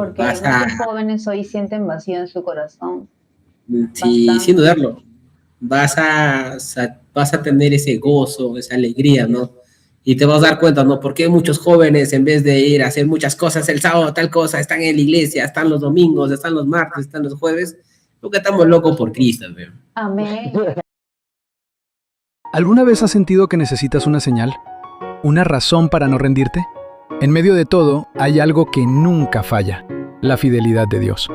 Porque vas a, muchos jóvenes hoy sienten vacío en su corazón, sí, sin bastante. dudarlo, vas a tener ese gozo, esa alegría, ¿no? Y te vas a dar cuenta, ¿no? Porque muchos jóvenes, en vez de ir a hacer muchas cosas el sábado, tal cosa, están en la iglesia, están los domingos, están los martes, están los jueves, porque estamos locos por Cristo, ¿ve? Amén. ¿Alguna vez has sentido que necesitas una señal? ¿Una razón para no rendirte? En medio de todo, hay algo que nunca falla: la fidelidad de Dios.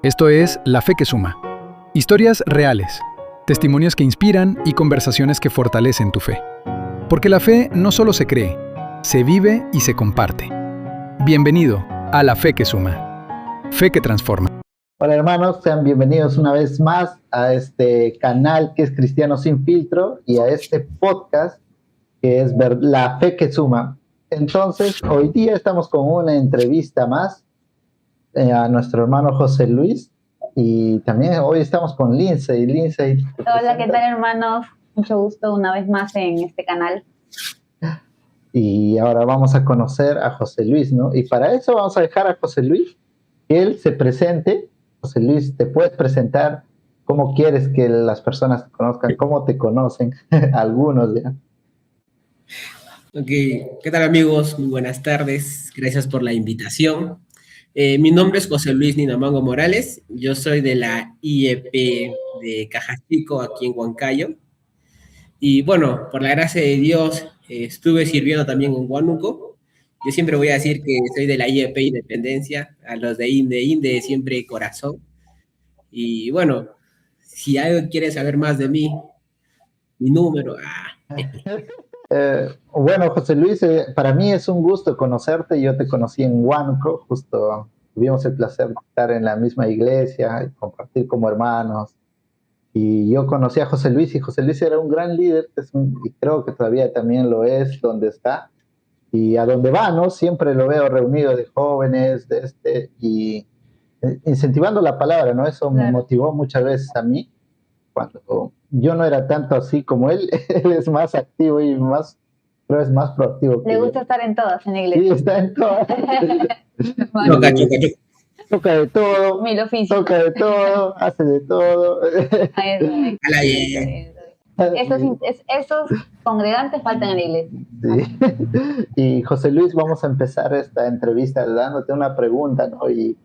Esto es La Fe que Suma. Historias reales, testimonios que inspiran y conversaciones que fortalecen tu fe. Porque la fe no solo se cree, se vive y se comparte. Bienvenido a La Fe que Suma. Fe que transforma. Hola hermanos, sean bienvenidos una vez más a este canal que es Cristiano Sin Filtro y a este podcast que es La Fe que Suma. Entonces, hoy día estamos con una entrevista más a nuestro hermano José Luis y también hoy estamos con Lindsay. Lindsay, Hola, ¿qué tal, hermanos? Mucho gusto una vez más en este canal. Y ahora vamos a conocer a José Luis, ¿no? Y para eso vamos a dejar a José Luis que él se presente. José Luis, ¿te puedes presentar? ¿Cómo quieres que las personas te conozcan? ¿Cómo te conocen? Algunos ya. Ok, ¿qué tal amigos? Muy buenas tardes, gracias por la invitación. Mi nombre es José Luis Ninamango Morales, yo soy de la IEP de Cajachico, aquí en Huancayo. Y bueno, por la gracia de Dios, estuve sirviendo también en Huánuco. Yo siempre voy a decir que soy de la IEP Independencia, a los de INDE siempre corazón. Y bueno, si algo quiere saber más de mí, mi número, Bueno, José Luis, para mí es un gusto conocerte. Yo te conocí en Huánuco, justo tuvimos el placer de estar en la misma iglesia y compartir como hermanos. Y yo conocí a José Luis y José Luis era un gran líder, y creo que todavía también lo es donde está. Y a donde va, ¿no? Siempre lo veo reunido de jóvenes, y incentivando la palabra, ¿no? Eso me motivó muchas veces a mí, cuando yo no era tanto así como él. Él es más activo y más, creo es más proactivo que Le gusta yo. estar en todas en la Sí, iglesia. está en todas. choca, choca, choca. Toca de todo, Mil oficios. toca de todo, hace de todo. Ahí A la está. Esos congregantes faltan en la iglesia. Sí. Y José Luis, vamos a empezar esta entrevista dándote una pregunta, ¿no? Y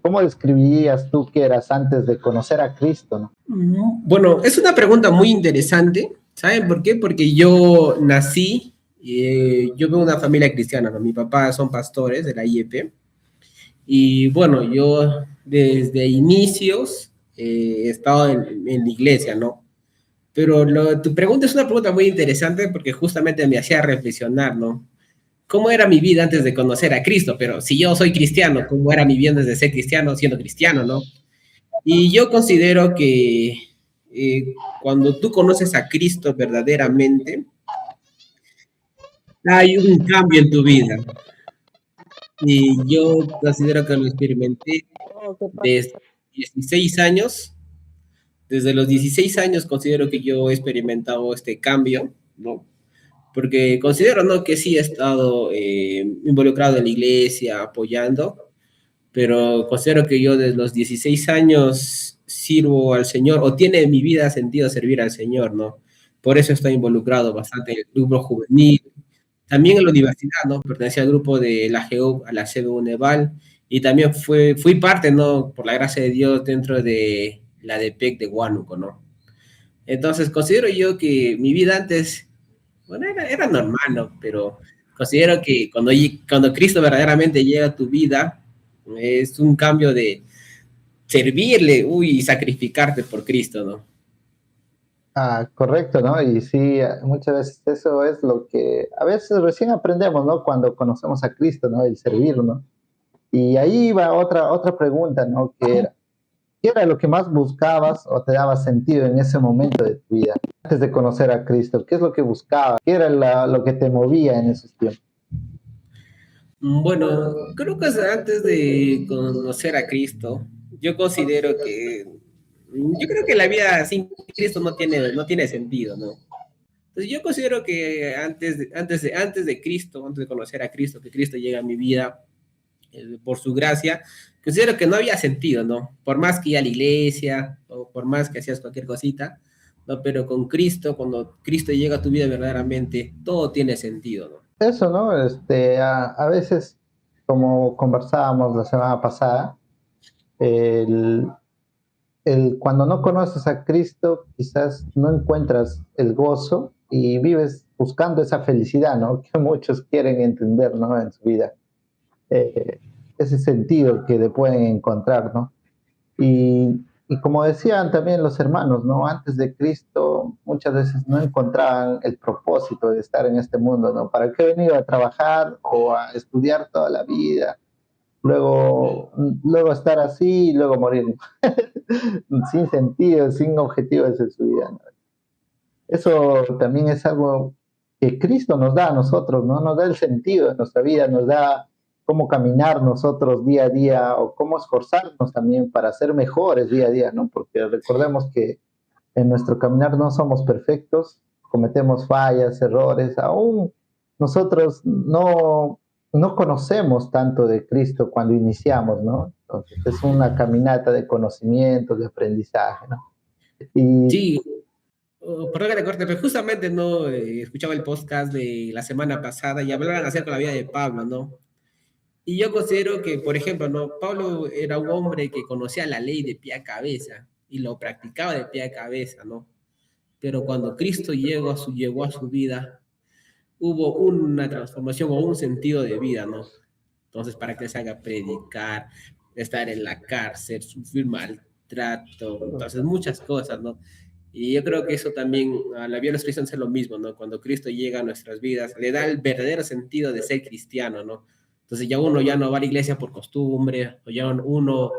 ¿cómo describirías tú que eras antes de conocer a Cristo, ¿no? Bueno, es una pregunta muy interesante. ¿Saben por qué? Porque yo nací, yo vengo de una familia cristiana, ¿no? Mi papá son pastores de la IEP. Y bueno, yo desde inicios he estado en la iglesia, ¿no? Pero tu pregunta es una pregunta muy interesante porque justamente me hacía reflexionar, ¿no? ¿Cómo era mi vida antes de conocer a Cristo? Pero si yo soy cristiano, ¿cómo era mi vida antes de ser cristiano siendo cristiano, ¿no? Y yo considero que cuando tú conoces a Cristo verdaderamente, hay un cambio en tu vida. Y yo considero que lo experimenté desde 16 años. Desde los 16 años considero que yo he experimentado este cambio, ¿no? Porque considero, ¿no? Que sí he estado involucrado en la iglesia, apoyando, pero considero que yo desde los 16 años sirvo al Señor, o tiene mi vida sentido servir al Señor, ¿no? Por eso estoy involucrado bastante en el grupo juvenil, también en la universidad, ¿no? Pertenecía al grupo de la GEU, a la CBU Neval, y también fui parte, ¿no? Por la gracia de Dios, dentro de la DPEC de Huánuco, ¿no? Entonces, considero yo que mi vida antes, bueno, era normal, ¿no? Pero considero que cuando Cristo verdaderamente llega a tu vida, es un cambio de servirle, y sacrificarte por Cristo, ¿no? Ah, correcto, ¿no? Y sí, muchas veces eso es lo que a veces recién aprendemos, ¿no? Cuando conocemos a Cristo, ¿no? El servir, ¿no? Y ahí va otra pregunta, ¿no? ¿Qué era lo que más buscabas o te daba sentido en ese momento de tu vida, antes de conocer a Cristo? ¿Qué es lo que buscabas? ¿Qué era lo que te movía en esos tiempos? Bueno, creo que antes de conocer a Cristo, yo considero que, yo creo que la vida sin Cristo no tiene sentido, ¿no? Entonces yo considero que antes de Cristo, antes de conocer a Cristo, que Cristo llega a mi vida, por su gracia, considero que no había sentido, ¿no? Por más que iba a la iglesia, o por más que hacías cualquier cosita, ¿no? Pero con Cristo, cuando Cristo llega a tu vida verdaderamente, todo tiene sentido, ¿no? Eso, ¿no? A veces, como conversábamos la semana pasada, el, cuando no conoces a Cristo, quizás no encuentras el gozo y vives buscando esa felicidad, ¿no? Que muchos quieren entender, ¿no? En su vida. Eh, Ese sentido que le pueden encontrar, ¿no? Y como decían también los hermanos, ¿no? Antes de Cristo muchas veces no encontraban el propósito de estar en este mundo, ¿no? ¿Para qué he venido a trabajar o a estudiar toda la vida? Luego estar así y luego morir, sin sentido, sin objetivos en su vida, ¿no? Eso también es algo que Cristo nos da a nosotros, ¿no? Nos da el sentido de nuestra vida, nos da cómo caminar nosotros día a día o cómo esforzarnos también para ser mejores día a día, ¿no? Porque recordemos que en nuestro caminar no somos perfectos, cometemos fallas, errores, aún nosotros no conocemos tanto de Cristo cuando iniciamos, ¿no? Entonces es una caminata de conocimiento, de aprendizaje, ¿no? Y Sí, perdón que te corte, pero justamente no escuchaba el podcast de la semana pasada y hablaban acerca de la vida de Pablo, ¿no? Y yo considero que, por ejemplo, ¿no? Pablo era un hombre que conocía la ley de pie a cabeza y lo practicaba de pie a cabeza, ¿no? Pero cuando Cristo llegó a su vida, hubo una transformación o un sentido de vida, ¿no? Entonces, para que se haga predicar, estar en la cárcel, sufrir maltrato, entonces muchas cosas, ¿no? Y yo creo que eso también a la vida de los cristianos es lo mismo, ¿no? Cuando Cristo llega a nuestras vidas, le da el verdadero sentido de ser cristiano, ¿no? Entonces ya uno ya no va a la iglesia por costumbre, o ya uno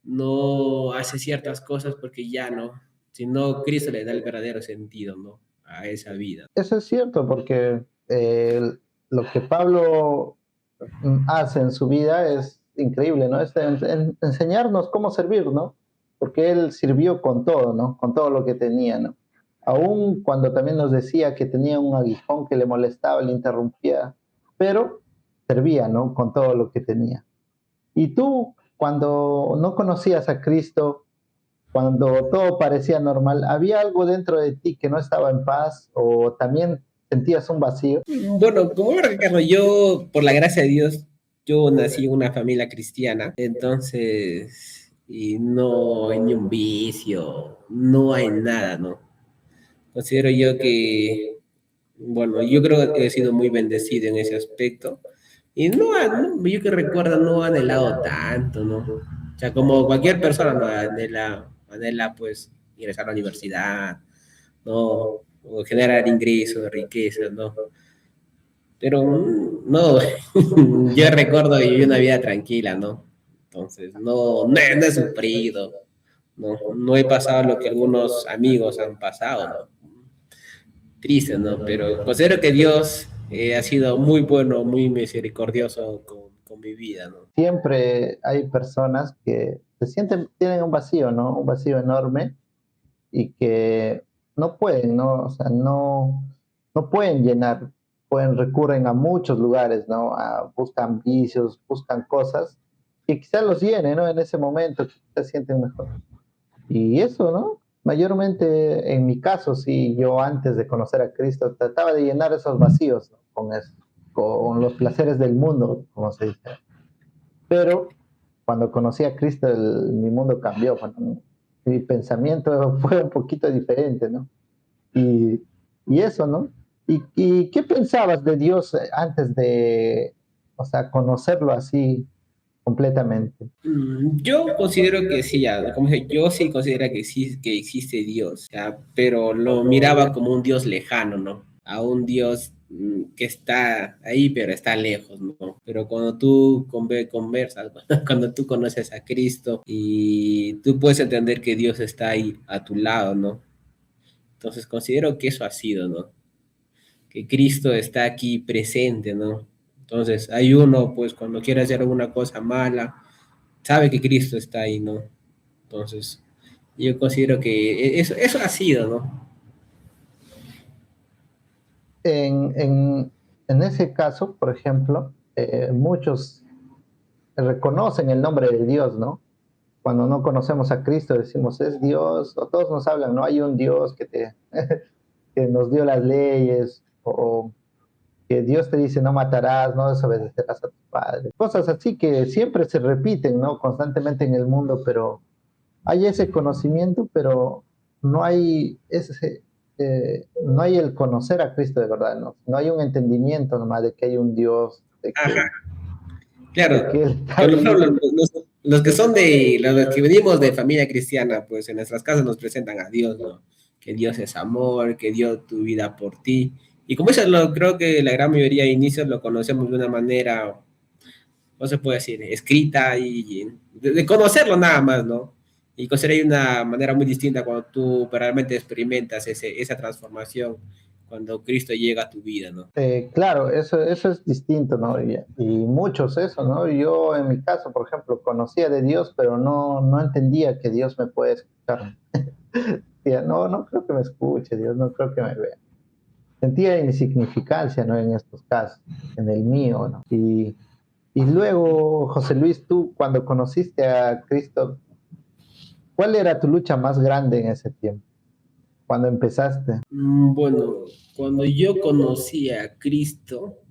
no hace ciertas cosas porque ya no, sino Cristo le da el verdadero sentido, ¿no? A esa vida. eso es cierto, porque lo que Pablo hace en su vida es increíble, ¿no? Es enseñarnos cómo servir, ¿no? Porque él sirvió con todo, ¿no? Con todo lo que tenía, ¿no? Aún cuando también nos decía que tenía un aguijón que le molestaba, le interrumpía, pero servía, ¿no? Con todo lo que tenía. Y tú, cuando no conocías a Cristo, cuando todo parecía normal, ¿había algo dentro de ti que no estaba en paz o también sentías un vacío? Bueno, como Ricardo, yo, por la gracia de Dios, yo nací en una familia cristiana, entonces, y no hay ni un vicio, no hay nada, ¿no? Considero yo que, bueno, yo creo que he sido muy bendecido en ese aspecto, y yo que recuerdo, no he anhelado tanto, ¿no? O sea, como cualquier persona, ¿no? Anhela, pues, ingresar a la universidad, ¿no? O generar ingresos, riquezas, ¿no? Pero no, yo recuerdo que viví una vida tranquila, ¿no? Entonces, no he sufrido, no he pasado lo que algunos amigos han pasado, ¿no? Triste, ¿no? Pero considero que Dios ha sido muy bueno, muy misericordioso con mi vida, ¿no? Siempre hay personas que se sienten, tienen un vacío, ¿no? Un vacío enorme y que no pueden, ¿no? O sea, no pueden llenar, recurren a muchos lugares, ¿no? Buscan vicios, buscan cosas que quizás los llenen, ¿no? En ese momento, que se sienten mejor. Y eso, ¿no? Mayormente en mi caso, sí, yo antes de conocer a Cristo trataba de llenar esos vacíos, ¿no? Con eso, con los placeres del mundo, como se dice. Pero cuando conocí a Cristo, mi mundo cambió. Bueno, mi pensamiento fue un poquito diferente, ¿no? Y, y eso, ¿no? ¿Y qué pensabas de Dios antes de, o sea, conocerlo así completamente? Yo considero que sí, ya, como dije, yo sí considero que existe Dios, ya, pero lo miraba como un Dios lejano, ¿no? A un Dios que está ahí, pero está lejos, ¿no? Pero cuando tú conversas, cuando tú conoces a Cristo y tú puedes entender que Dios está ahí a tu lado, ¿no? Entonces considero que eso ha sido, ¿no? Que Cristo está aquí presente, ¿no? Entonces hay uno, pues cuando quiere hacer alguna cosa mala, sabe que Cristo está ahí, ¿no? Entonces, yo considero que eso ha sido, ¿no? En, en, en ese caso, por ejemplo, muchos reconocen el nombre de Dios, ¿no? Cuando no conocemos a Cristo decimos, es Dios, o todos nos hablan, no hay un Dios que nos dio las leyes, o que Dios te dice no matarás, no desobedecerás a tu padre. Cosas así que siempre se repiten, ¿no? Constantemente en el mundo, pero hay ese conocimiento, pero no hay no hay el conocer a Cristo de verdad, ¿no? No hay un entendimiento nomás de que hay un Dios, Ajá, de claro. que Él está Por ejemplo, ahí. los que son los que venimos de familia cristiana, pues en nuestras casas nos presentan a Dios, ¿no? Que Dios es amor, que dio tu vida por ti. Y como eso creo que la gran mayoría de inicios lo conocemos de una manera, no se puede decir, escrita y de conocerlo nada más, ¿no? Y conocer hay una manera muy distinta cuando tú realmente experimentas esa transformación, cuando Cristo llega a tu vida, ¿no? Claro, eso es distinto, ¿no? Y muchos eso, ¿no? Yo en mi caso, por ejemplo, conocía de Dios, pero no entendía que Dios me puede escuchar. Decía, no, no creo que me escuche, Dios no creo que me vea. Sentía insignificancia, ¿no? En estos casos, en el mío, ¿no? Y luego, José Luis, tú cuando conociste a Cristo, ¿cuál era tu lucha más grande en ese tiempo? Cuando empezaste. Bueno, cuando yo conocí a Cristo,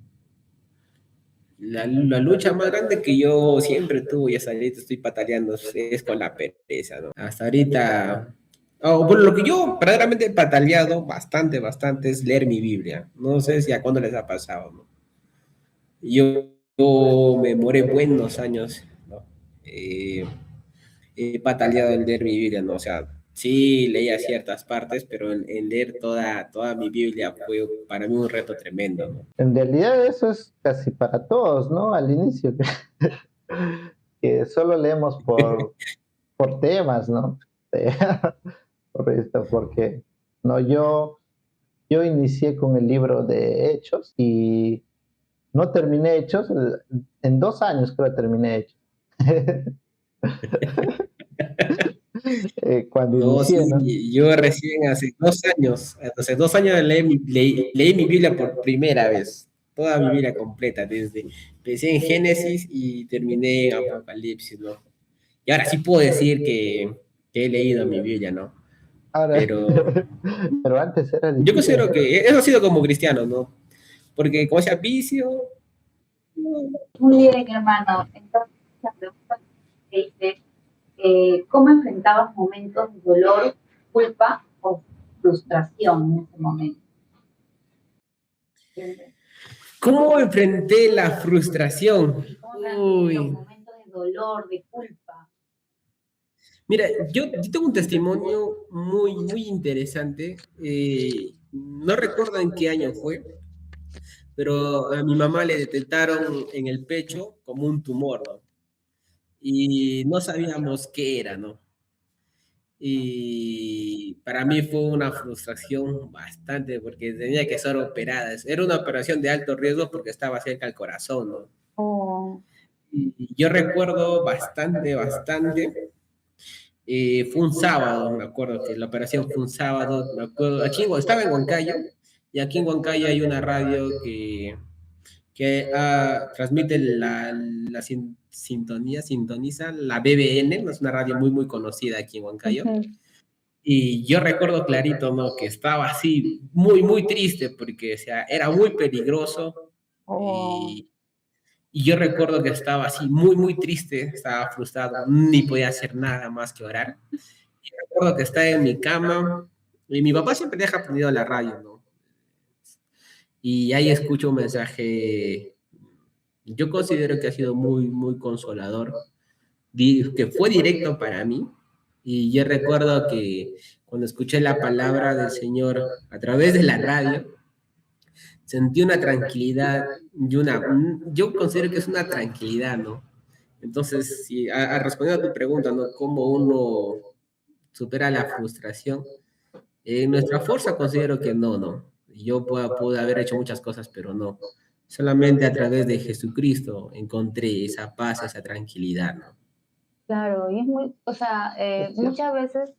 la lucha más grande que yo siempre tuve y hasta ahorita estoy pataleando es con la pereza, ¿no? Hasta ahorita, bueno, lo que yo verdaderamente he pataleado bastante es leer mi Biblia. No sé si a cuándo les ha pasado, ¿no? Yo me demoré buenos años, ¿no? He pataleado en leer mi Biblia, ¿no? O sea, sí leía ciertas partes, pero en leer toda mi Biblia fue para mí un reto tremendo, ¿no? En realidad eso es casi para todos, ¿no? Al inicio, que solo leemos por temas, ¿no? Por esto, porque no, yo inicié con el libro de Hechos y no terminé Hechos, en 2 años creo que terminé Hechos. Cuando No, inicié, ¿no? sí, yo recién hace 2 años leí mi Biblia por primera vez, toda mi Biblia completa, empecé en Génesis y terminé en Apocalipsis, ¿no? Y ahora sí puedo decir que he leído mi Biblia, ¿no? Ahora, Pero pero antes era yo difícil. considero que eso ha sido como cristiano, ¿no? Porque como sea vicio, Muy bien, hermano. Entonces, la pregunta que dice, ¿cómo enfrentabas momentos de dolor, culpa o frustración en ese momento? ¿cómo enfrenté la frustración? ¿Cómo enfrentas los Uy, momentos de dolor, de culpa? mira, yo tengo un testimonio muy interesante. No recuerdo en qué año fue, pero a mi mamá le detectaron en el pecho como un tumor, ¿no? Y no sabíamos qué era, ¿no? Y para mí fue una frustración bastante porque tenía que ser operada. Era una operación de alto riesgo porque estaba cerca al corazón, ¿no? Oh, Y yo recuerdo bastante. Fue un sábado, me acuerdo que la operación fue un sábado, me acuerdo, estaba en Huancayo, y aquí en Huancayo hay una radio que transmite sintoniza la BBN, ¿no? Es una radio muy conocida aquí en Huancayo. ujú. Y yo recuerdo clarito, ¿no? Que estaba así, muy triste, porque, o sea, era muy peligroso. Oh, Y yo recuerdo que estaba así, muy triste, estaba frustrado, ni podía hacer nada más que orar. Y recuerdo que estaba en mi cama, y mi papá siempre deja prendido la radio, ¿no? Y ahí escucho un mensaje, yo considero que ha sido muy consolador, que fue directo para mí. Y yo recuerdo que cuando escuché la palabra del Señor a través de la radio, sentí una tranquilidad yo considero que es una tranquilidad, ¿no? Entonces, si respondiendo a tu pregunta, ¿no? ¿Cómo uno supera la frustración? En nuestra fuerza considero que no. Yo pude haber hecho muchas cosas, pero no. Solamente a través de Jesucristo encontré esa paz, esa tranquilidad, ¿no? claro, y es muy, o sea, Es cierto. muchas veces,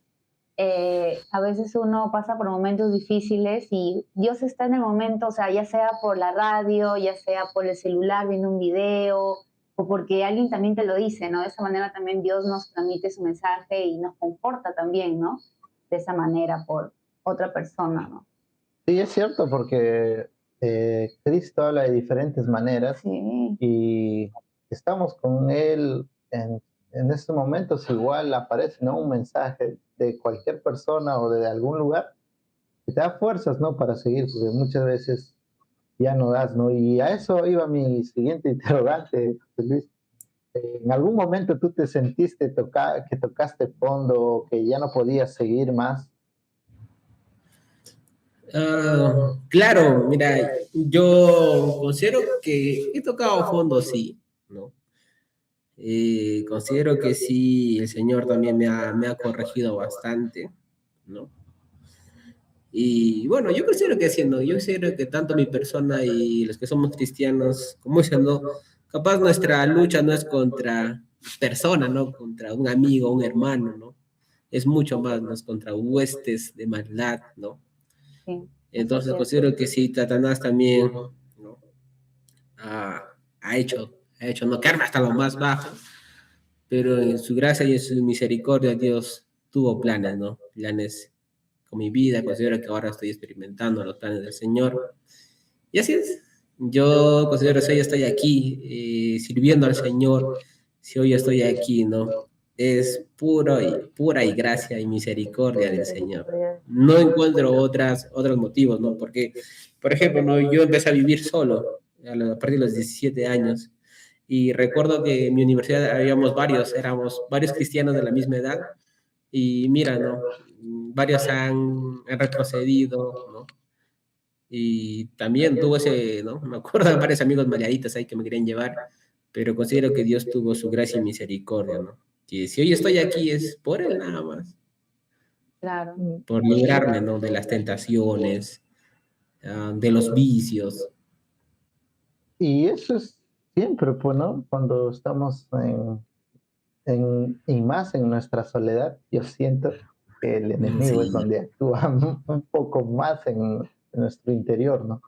a veces uno pasa por momentos difíciles y Dios está en el momento, o sea, ya sea por la radio, ya sea por el celular viendo un video, o porque alguien también te lo dice, ¿no? De esa manera también Dios nos transmite su mensaje y nos conforta también, ¿no? De esa manera por otra persona, ¿no? Sí, es cierto, porque Cristo habla de diferentes maneras Sí, y estamos con Él en estos momentos, igual aparece, ¿no? Un mensaje de cualquier persona o de algún lugar que te da fuerzas, ¿no? Para seguir, porque muchas veces ya no das, ¿no? Y a eso iba mi siguiente interrogante, José Luis. ¿En algún momento tú te sentiste que tocaste fondo, que ya no podías seguir más? Claro, mira, yo considero que he tocado fondo, sí, ¿no? Considero que sí, el Señor también me ha corregido bastante, ¿no? Y bueno, yo considero que haciendo, yo considero que tanto mi persona y los que somos cristianos, como dicen, ¿no? Capaz nuestra lucha no es contra persona, ¿no? Contra un amigo, un hermano, ¿no? Es mucho más, ¿no? Es contra huestes de maldad, ¿no? sí, eso es Entonces cierto. considero que sí, Satanás también, ¿no? Ha hecho no quedarme hasta lo más bajo, pero en su gracia y en su misericordia Dios tuvo planes, ¿no? Planes con mi vida, considero que ahora estoy experimentando los planes del Señor. Y así es. Yo considero que si hoy estoy aquí sirviendo al Señor, si hoy estoy aquí, ¿no? Es pura y gracia y misericordia del Señor. No encuentro otros motivos, ¿no? Porque, por ejemplo, ¿no? Yo empecé a vivir solo a partir de los 17 años y recuerdo que en mi universidad éramos varios cristianos de la misma edad y mira, ¿no? Varios han retrocedido, ¿no? Y también tuvo ese, ¿no? Me acuerdo de varios amigos maleaditos ahí que me querían llevar, pero considero que Dios tuvo su gracia y misericordia, ¿no? Que si hoy estoy aquí es por Él nada más, Claro. por librarme, ¿no? De las tentaciones, de los vicios. Y eso es siempre, pues, ¿no? Cuando estamos y más en nuestra soledad, yo siento que el enemigo es Sí, donde actúa un poco más en nuestro interior, ¿no?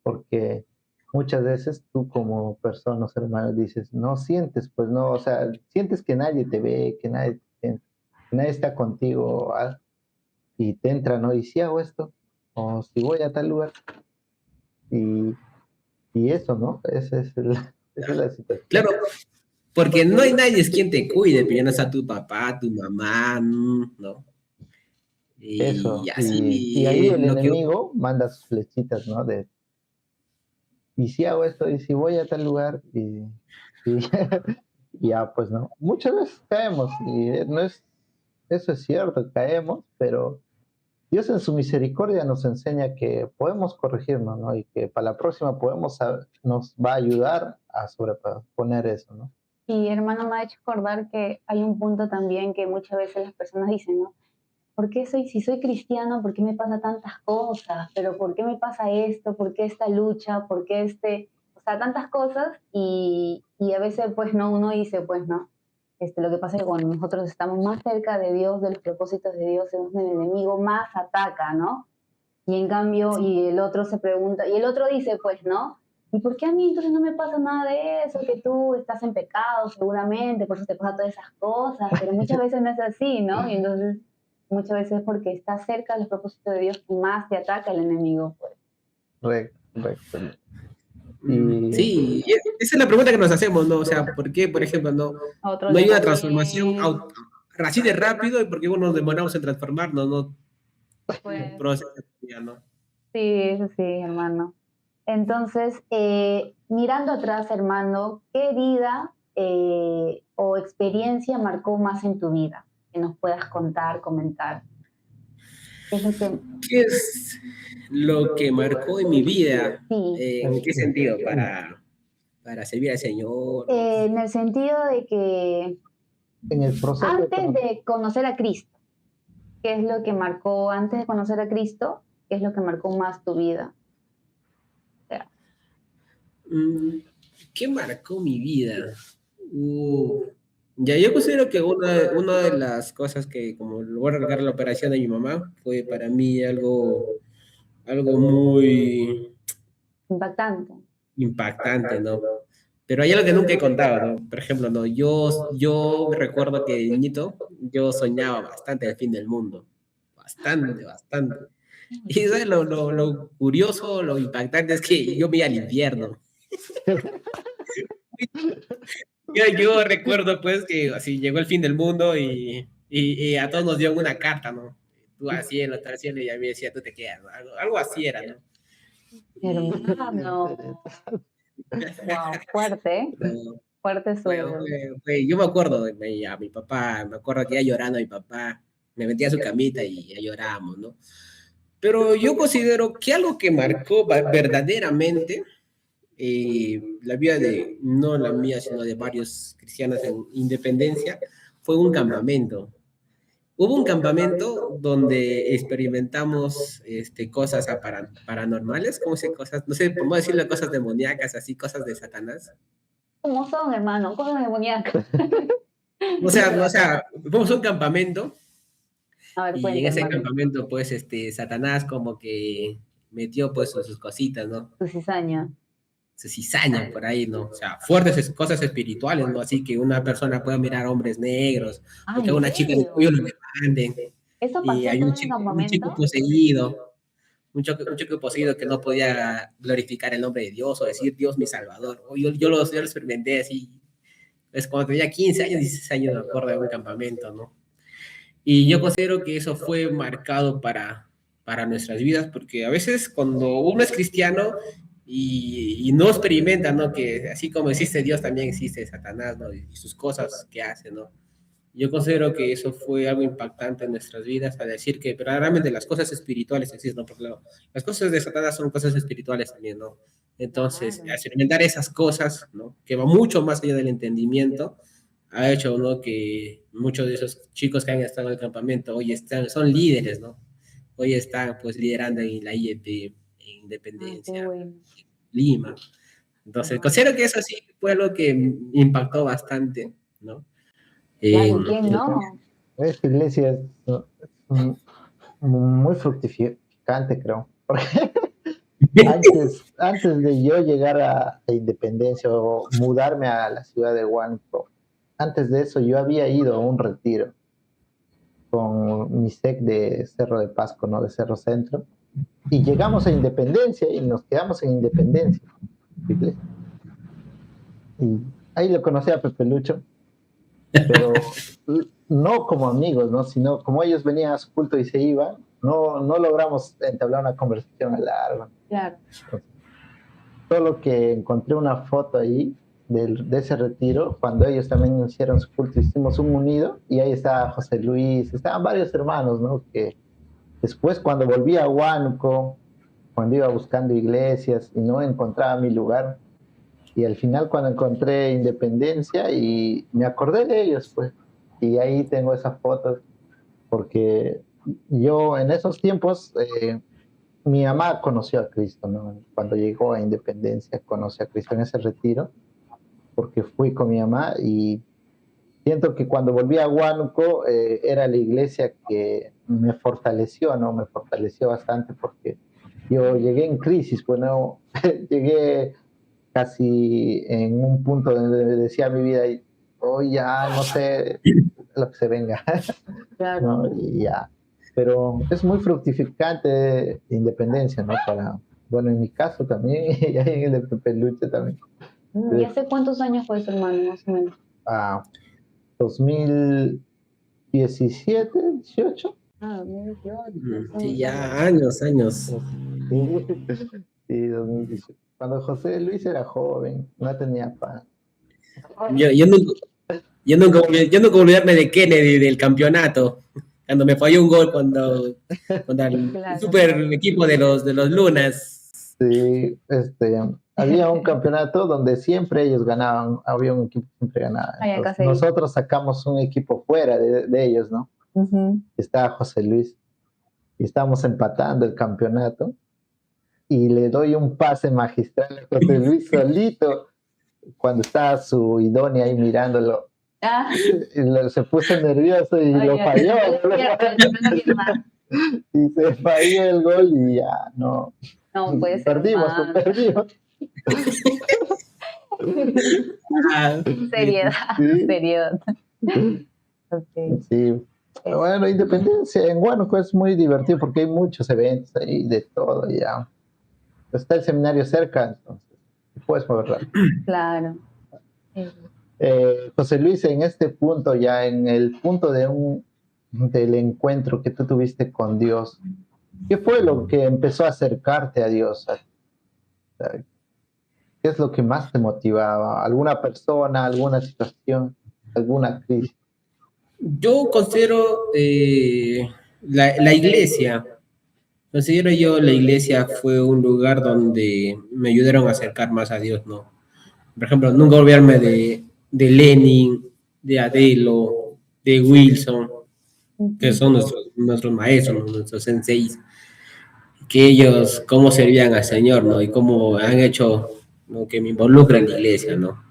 Porque muchas veces tú como persona, ser humano, dices, no sientes, pues no, o sea, sientes que nadie te ve, que nadie está contigo, y te entra, ¿no? Y si hago esto, o si voy a tal lugar, y, y eso, ¿no? Esa es la situación. claro, porque no hay nadie es quien te cuide, pero ya no está tu papá, tu mamá, ¿no? Y Eso, y así ahí es el lo que... enemigo manda sus flechitas, ¿no? Y si hago esto, y si voy a tal lugar, y ya, pues no. Muchas veces caemos, y no es, eso es cierto, caemos, pero Dios en su misericordia nos enseña que podemos corregirnos, ¿no? Y que para la próxima nos va a ayudar a sobreponer eso, ¿no? Y hermano, me ha hecho acordar que hay un punto también que muchas veces las personas dicen, ¿no? ¿Por qué si soy cristiano, por qué me pasa tantas cosas? ¿Pero por qué me pasa esto? ¿Por qué esta lucha? ¿Por qué o sea, tantas cosas? Y a veces, pues, no, uno dice, pues, no. Lo que pasa es que cuando nosotros estamos más cerca de Dios, de los propósitos de Dios, es donde el enemigo más ataca, ¿no? Y en cambio, y el otro se pregunta, y el otro dice, pues, ¿no? ¿Y por qué a mí entonces no me pasa nada de eso? Que tú estás en pecado seguramente, por eso te pasa todas esas cosas, pero muchas veces no es así, ¿no? Y entonces muchas veces porque estás cerca de los propósitos de Dios, más te ataca el enemigo, pues. Correcto, correcto. Y Sí, esa es la pregunta que nos hacemos, ¿no? O sea, ¿por qué, por ejemplo, A otros no hay les una va transformación bien, así de rápido y por qué nos demoramos en transformarnos, ¿no? Un pues proceso, ¿no? sí, eso sí, hermano. Entonces, mirando atrás, hermano, ¿qué vida o experiencia marcó más en tu vida? Que nos puedas contar, comentar. ¿Qué es lo que ¿Qué es lo que marcó en mi vida? sí? ¿En qué sentido? Para servir al Señor. En el sentido de que en el proceso de antes de conocer a Cristo, ¿qué es lo que marcó antes de conocer a Cristo? ¿Qué es lo que marcó más tu vida? O sea, Mm, ¿Qué marcó mi vida? Uh, ya, yo considero que una de las cosas que, como lo voy a recargar la operación de mi mamá, fue para mí algo muy impactante. impactante, ¿no? Pero hay algo que nunca he contado, ¿no? Por ejemplo, ¿no? Yo recuerdo que de niñito yo soñaba bastante el fin del mundo. Bastante, bastante. Y ¿sabes? Lo curioso, lo impactante es que yo me iba al infierno. Yo recuerdo pues que así llegó el fin del mundo y a todos nos dio una carta, ¿no? Tú al cielo, tú al cielo, y a mí decía, tú te quedas, ¿no? Algo así era, ¿no? Hermano, wow, fuerte, Pero, fuerte su... yo me acuerdo a mi papá, me acuerdo que iba llorando a mi papá, me metía a su camita y ya llorábamos, ¿no? Pero yo considero que algo que marcó verdaderamente la vida de, no la mía, sino de varios cristianos en Independencia, fue un campamento. Hubo un campamento donde experimentamos cosas paranormales, como se cosas, no sé, podemos decirle cosas demoníacas, así, cosas de Satanás. ¿Cómo son, hermano? Cosas demoníacas. O sea, fuimos a un campamento A ver, y en cuéntame, ese hermano. campamento, pues, Satanás como que metió, pues, sus cositas, ¿no? Tu cizaña. Se cizañan por ahí, ¿no? O sea, fuertes cosas espirituales, ¿no? Así que una persona puede mirar hombres negros, Ah, o que ¿en una chica de serio? cuello lo demanden, ¿Eso y pasó hay todo en el un chico campamento? poseído, un chico poseído que no podía glorificar el nombre de Dios o decir Dios mi Salvador. O yo lo experimenté así, es cuando tenía 15 años, 16 años, me acuerdo de un campamento, ¿no? Y yo considero que eso fue marcado para nuestras vidas, porque a veces cuando uno es cristiano y no experimenta, ¿no? Que así como existe Dios, también existe Satanás, ¿no? Y sus cosas que hace, ¿no? Yo considero que eso fue algo impactante en nuestras vidas, a decir que verdaderamente las cosas espirituales existen, ¿no? Porque las cosas de Satanás son cosas espirituales también, ¿no? Entonces, Claro. experimentar esas cosas, ¿no? Que va mucho más allá del entendimiento, ha hecho, ¿no? Que muchos de esos chicos que han estado en el campamento hoy son líderes, ¿no? Hoy están, pues, liderando en la IEP, en Ay, qué Independencia, bueno. Lima. Entonces, Wow. considero que eso sí fue lo que impactó bastante, ¿no? Claro, ¿y En, quién no? Esta iglesia es muy fructificante, creo. Porque antes de yo llegar a Independencia o mudarme a la ciudad de Huánuco, antes de eso yo había ido a un retiro con mi sec de Cerro de Pasco, ¿no? De Cerro Centro. Y llegamos a Independencia y nos quedamos en Independencia. ¿Sí? Y ahí lo conocí a Pepe Lucho, pero no como amigos, ¿no? Sino como ellos venían a su culto y se iban, no logramos entablar una conversación a largo. Claro. Solo que encontré una foto ahí de ese retiro, cuando ellos también hicieron su culto, hicimos un unido, y ahí estaba José Luis, estaban varios hermanos, ¿no? Que después cuando volví a Huánuco, cuando iba buscando iglesias y no encontraba mi lugar, y al final cuando encontré Independencia y me acordé de ellos, pues, y ahí tengo esas fotos, porque yo en esos tiempos, mi mamá conoció a Cristo, ¿no? Cuando llegó a Independencia, conoció a Cristo en ese retiro, porque fui con mi mamá y siento que cuando volví a Huánuco era la iglesia que me fortaleció, ¿no? Me fortaleció bastante porque yo llegué en crisis, bueno, llegué casi en un punto donde decía mi vida, oh, ya no sé lo que se venga, Claro. ¿no? Y ya. Pero es muy fructificante Independencia, ¿no? Bueno, en mi caso también, y ahí en el Pepe Luche también. ¿Y hace cuántos años fue eso, hermano, más o menos? 2017, 18. Ah, 2018. sí, ya años. Sí, 2018. Cuando José Luis era joven, no tenía pan. Yo nunca volví a olvidarme de Kennedy del campeonato, cuando me falló un gol contra el Claro. super equipo de los Lunas. Sí, había un campeonato donde siempre ellos ganaban, había un equipo que siempre ganaba. Ay, acá Entonces, se dice. nosotros sacamos un equipo fuera de ellos, ¿no? Estaba José Luis y estábamos empatando el campeonato y le doy un pase magistral a José Luis solito cuando estaba su idónea ahí mirándolo. Ah, Y se puso nervioso y ay, lo ya, falló. no quiero más. Y se falló el gol y ya, no. No puede ser, Perdimos, hermano. perdimos. Ah, Seriedad, Sí. seriedad. Ok. Sí. Bueno, Independencia en Huánuco es muy divertido porque hay muchos eventos ahí de todo ya. Está el seminario cerca, entonces puedes mover rápido. Claro. Eh, José Luis, en este punto ya, en el punto del encuentro que tú tuviste con Dios, ¿qué fue lo que empezó a acercarte a Dios? ¿Qué es lo que más te motivaba? ¿Alguna persona, alguna situación, alguna crisis? Yo considero la iglesia, considero yo la iglesia fue un lugar donde me ayudaron a acercar más a Dios, ¿no? Por ejemplo, nunca olvidarme de Lenin, de Adelo, de Wilson, que son nuestros maestros, ¿no? Nuestros senseis, que ellos cómo servían al Señor, ¿no? Y cómo han hecho, ¿no? Que me involucra en la iglesia, ¿no?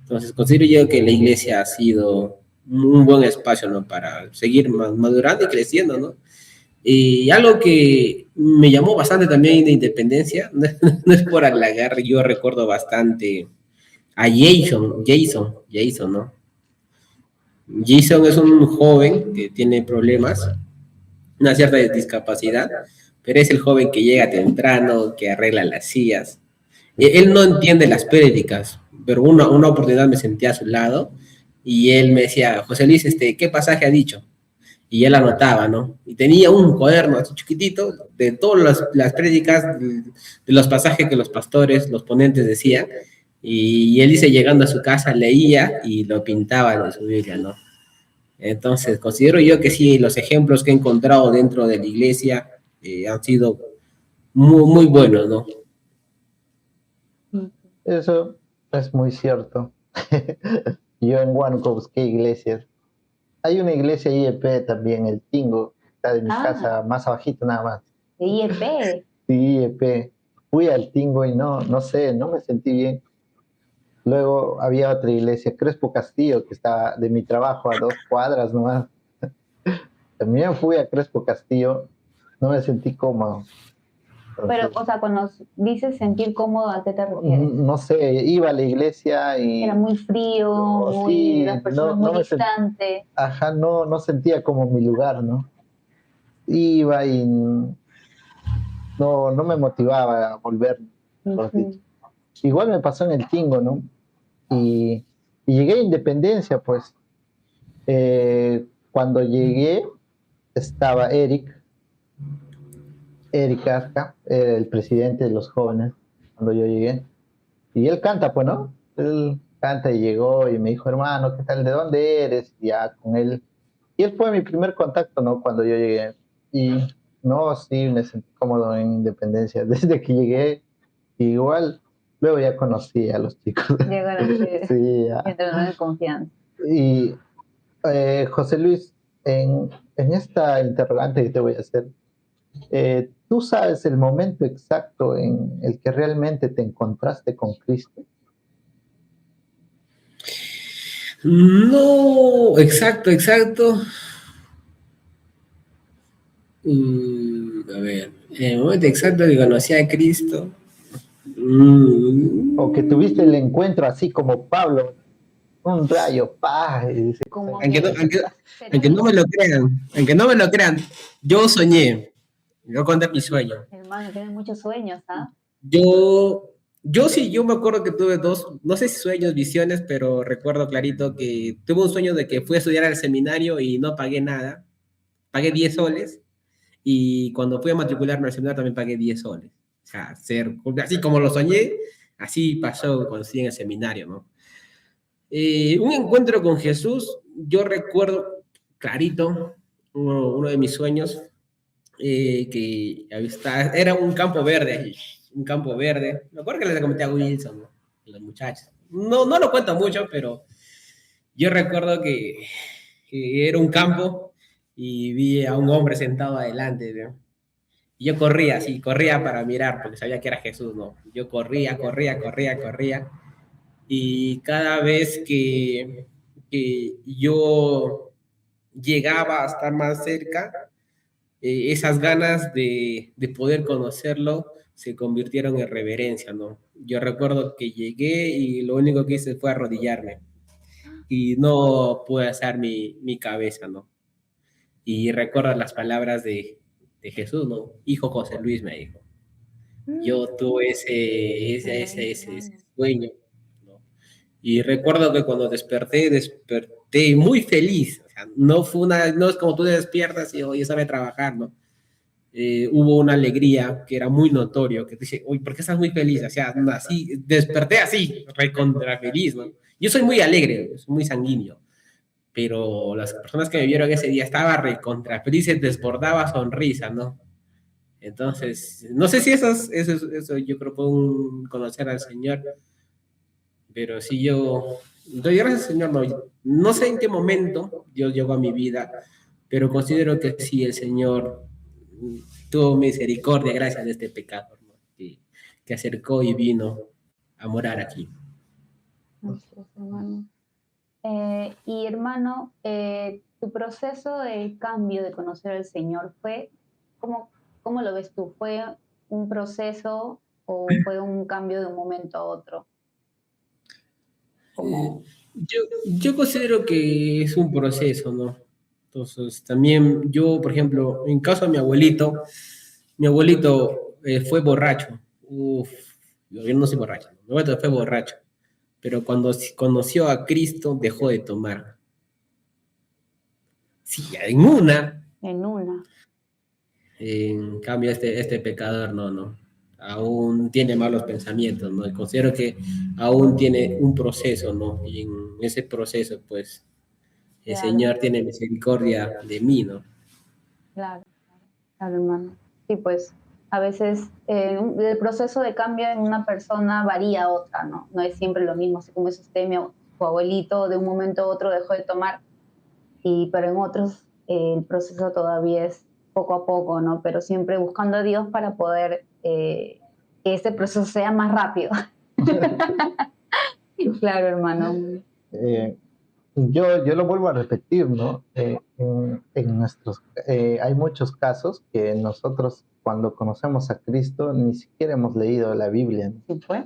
Entonces, considero yo que la iglesia ha sido un buen espacio, ¿no? Para seguir madurando y creciendo, ¿no? Y algo que me llamó bastante también de Independencia, no es por halagar, yo recuerdo bastante a Jason, ¿no? Jason es un joven que tiene problemas, una cierta discapacidad, pero es el joven que llega temprano, que arregla las sillas. Él no entiende las prédicas, pero una oportunidad me senté a su lado y él me decía, José Luis, ¿qué pasaje ha dicho? Y él anotaba, ¿no? Y tenía un cuaderno así chiquitito de todas las prédicas, de los pasajes que los pastores, los ponentes decían, y él dice, llegando a su casa, leía y lo pintaba en su Biblia, ¿no? Entonces, considero yo que sí, los ejemplos que he encontrado dentro de la iglesia han sido muy buenos, ¿no? Eso es muy cierto. Yo en Huánuco busqué iglesias. Hay una iglesia IEP también, el Tingo, está de mi casa más abajito nada más. de IEP. Sí, IEP. Fui al Tingo y no sé, no me sentí bien. Luego había otra iglesia, Crespo Castillo, que estaba de mi trabajo a 2 cuadras nomás. También fui a Crespo Castillo, no me sentí cómodo. Pero, Entonces, o sea, cuando dices sentir cómodo, ¿a qué te refieres? no sé, iba a la iglesia y Era muy frío, no, muy, sí, las personas muy distantes. ajá, no sentía como mi lugar, ¿no? Iba y no me motivaba a volver, mejor dicho. Ujú. Igual me pasó en el Tingo, ¿no? Y llegué a Independencia, pues. Cuando llegué estaba Eric Asca, era el presidente de los jóvenes, cuando yo llegué. Y él canta, pues, ¿no? Él canta y llegó y me dijo, hermano, ¿qué tal? ¿De dónde eres? Y ya con él. Y él fue mi primer contacto, ¿no? Cuando yo llegué. Y no, sí, me sentí cómodo en Independencia. Desde que llegué, igual, luego ya conocí a los chicos. Llegaron Sí, ya. entraron en confianza. Y José Luis, en esta interrogante que te voy a hacer, ¿tú sabes el momento exacto en el que realmente te encontraste con Cristo? No, exacto. A ver, en el momento exacto que conocí a Cristo. ¿O que tuviste el encuentro así como Pablo, un rayo, pa, y dice, Como Aunque no, que, aunque no me lo crean, yo soñé, yo conté mi sueño. hermano, tienes muchos sueños, ¿ah? Yo me acuerdo que tuve no sé si sueños, visiones, pero recuerdo clarito que tuve un sueño de que fui a estudiar al seminario y no pagué nada, pagué 10 soles, y cuando fui a matricularme al seminario también pagué 10 soles. O sea, así como lo soñé, así pasó cuando estudié en el seminario, ¿no? Un encuentro con Jesús, yo recuerdo clarito, uno de mis sueños, que era un campo verde. Me acuerdo que les comenté a Wilson, ¿no? Los muchachos. No lo cuento mucho, pero yo recuerdo que era un campo y vi a un hombre sentado adelante, ¿no? Y yo corría, así, corría para mirar, porque sabía que era Jesús, ¿no? Yo corría. Y cada vez que yo llegaba a estar más cerca, esas ganas de poder conocerlo se convirtieron en reverencia, ¿no? Yo recuerdo que llegué y lo único que hice fue arrodillarme y no pude alzar mi cabeza, ¿no? Y recuerdo las palabras de Jesús, ¿no? Hijo José Luis, me dijo. Yo tuve ese sueño, ¿no? Y recuerdo que cuando desperté muy feliz. O sea, no es como tú te despiertas y hoy sabe trabajar, ¿no? Hubo una alegría que era muy notorio, que dice, uy, ¿por qué estás muy feliz? O sea, así, desperté así, recontra feliz, ¿no? Yo soy muy alegre, soy muy sanguíneo, pero las personas que me vieron ese día estaba recontra feliz, se desbordaba sonrisa, ¿no? Entonces, no sé si eso yo creo que fue un conocer al Señor, pero sí yo doy gracias al Señor, no sé en qué momento Dios llegó a mi vida, pero considero que sí, el Señor tuvo misericordia gracias a este pecador, ¿no? Que acercó y vino a morar aquí. Así es, hermano. Y hermano, tu proceso de cambio de conocer al Señor fue, ¿cómo lo ves tú? ¿Fue un proceso o fue un cambio de un momento a otro? Como, Yo considero que es un proceso, ¿no? Entonces, también yo, por ejemplo, en caso de mi abuelito fue borracho. Uf, yo no soy borracho, mi abuelito fue borracho, pero cuando conoció a Cristo dejó de tomar. Sí, en una. en cambio este pecador no, aún tiene malos pensamientos, ¿no? Y considero que aún tiene un proceso, ¿no? Y en ese proceso, pues, el Claro. Señor tiene misericordia de mí, ¿no? Claro, claro, hermano. Sí, pues a veces el proceso de cambio en una persona varía a otra, ¿no? No es siempre lo mismo, así como es usted, su abuelito de un momento a otro dejó de tomar, pero en otros el proceso todavía es poco a poco, ¿no? Pero siempre buscando a Dios para poder que este proceso sea más rápido. Claro, hermano. Eh, yo lo vuelvo a repetir, ¿no? Hay muchos casos que nosotros cuando conocemos a Cristo ni siquiera hemos leído la Biblia, ¿no? ¿Sí fue?